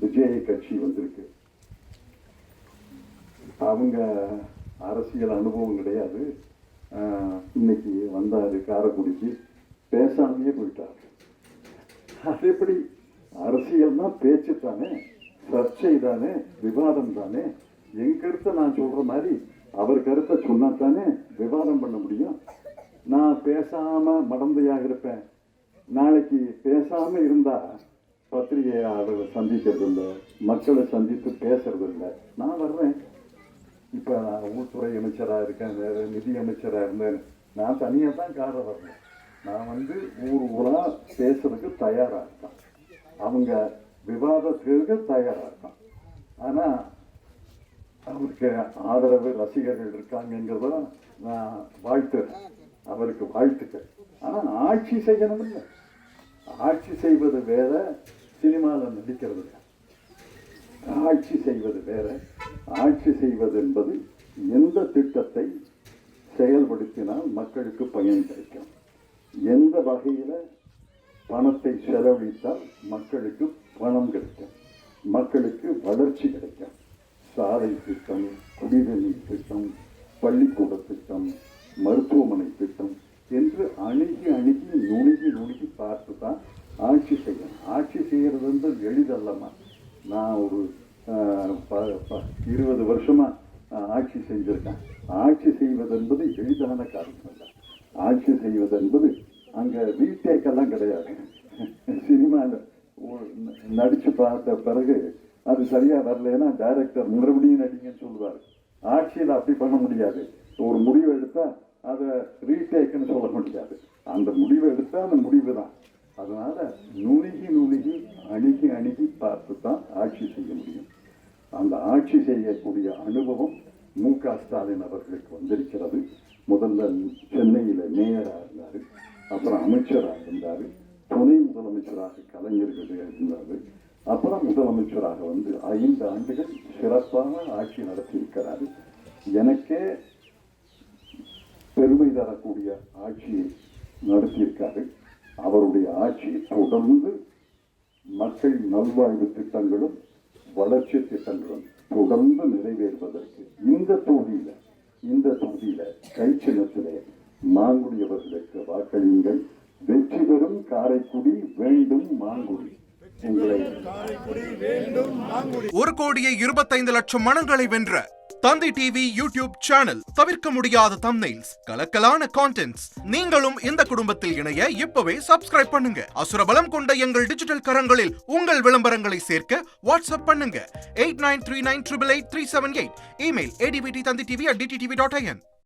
விஜய் கட்சி வந்திருக்கு. அவங்க அரசியல் அனுபவம் கிடையாது. இன்னைக்கு வந்தாரு காரைக்குடிக்கு, பேசாமையே போயிட்டாரு. அது எப்படி? அரசியல்னா பேச்சு தானே, சர்ச்சை தானே, விவாதம் தானே. என் கருத்தை நான் சொல்ற மாதிரி அவர் கருத்தை சொன்னா தானே விவாதம் பண்ண முடியும். நான் பேசாம மடந்தையாக இருப்பேன். நாளைக்கு பேசாம இருந்தா பத்திரிகையாளர்களை சந்திக்கிறது இல்லை, மக்களை சந்தித்து பேசுறது இல்லை. நான் வர்றேன். இப்ப உள்துறை அமைச்சராக இருக்கேன், நிதி அமைச்சராக இருந்தேன். நான் தனியாக தான் காரை வர்றேன். நான் ஊரா பேசுறதுக்கு தயாரா இருக்கேன். அவங்க விவாதத்துக்கு தயாரா இருக்கான். ஆனா அவருக்கு ஆதரவு ரசிகர்கள் இருக்காங்கிறத நான் வாழ்த்துறேன், அவருக்கு வாழ்த்துக்கள். ஆனா ஆட்சி செய்யணும் இல்லை. ஆட்சி செய்வது வேற, சினிமாவில் நடிக்கிறது வேற. ஆட்சி செய்வது வேற. ஆட்சி செய்வது என்பது எந்த திட்டத்தை செயல்படுத்தினால் மக்களுக்கு பயன் கிடைக்கும், எந்த வகையில பணத்தை செலவழித்தால் மக்களுக்கு பணம் கிடைக்கும், மக்களுக்கு வளர்ச்சி கிடைக்கும். சாலை திட்டம், குடிநீர் திட்டம், பள்ளிக்கூட திட்டம், மருத்துவமனை திட்டம் என்று அணுகி நுணுகி பார்த்து தான் ஆட்சி செய்யணும். ஆட்சி செய்யறது எளிதல்லமா. நான் ஒரு 20 வருஷமா ஆட்சி செஞ்சிருக்கேன். ஆட்சி செய்வது என்பது எளிதான காரியம் அல்ல. ஆட்சி செய்வது என்பது அங்க ரீடேக்கெல்லாம் கிடையாது. சினிமாவில் நடிச்சு பார்த்த பிறகு அது சரியா வரலன்னா டைரக்டர் மறுபடியும் நடிங்கன்னு சொல்லுவார். ஆட்சியில் அப்படி பண்ண முடியாது. ஒரு முடிவு எடுத்தா அதை ரீடேக்குன்னு சொல்ல முடியாது. அந்த முடிவு எடுத்தா அந்த முடிவு தான். அதனால நுணுகி அணுகி பார்த்து தான் ஆட்சி செய்ய முடியும். அந்த ஆட்சி செய்யக்கூடிய அனுபவம் மு.க. ஸ்டாலின் அவர்களுக்கு வந்திருக்கிறது. முதல்ல சென்னையில மேயராக இருந்தாரு, அப்புறம் அமைச்சராக இருந்தாரு, துணை முதலமைச்சராக கலைஞர்கள் இருந்தாரு, அப்புறம் முதலமைச்சராக 5 ஆண்டுகள் சிறப்பாக ஆட்சி நடத்தியிருக்கிறாரு. எனக்கே பெருமை தரக்கூடிய ஆட்சியை நடத்தியிருக்காரு. அவருடைய ஆட்சி தொடர்ந்து மக்கள் நல்வாழ்வு திட்டங்களும் வளர்ச்சி திட்டங்களும் தொடர்ந்து நிறைவேறுவதற்கு இந்த தொகுதியில கை சின்னத்திலே மாங்குடியவர்களுக்கு வாக்களியுங்கள். வெற்றி பெறும் காரைக்குடி வேண்டும் மாங்குடி. 1,25,00,000 மனங்களை வென்ற தந்தி டிவி யூடியூப் சேனல். தவிர்க்க முடியாத தம்ப்நெயில்ஸ், கலக்கலான கான்டென்ட்ஸ். நீங்களும் இந்த குடும்பத்தில் இணைய இப்பவே சப்ஸ்கிரைப் பண்ணுங்க. அசுரபலம் கொண்ட எங்கள் டிஜிட்டல் கரங்களில் உங்கள் விளம்பரங்களை சேர்க்க வாட்ஸ்அப் பண்ணுங்க. 8939888378. Email advttanditv@dttv.in.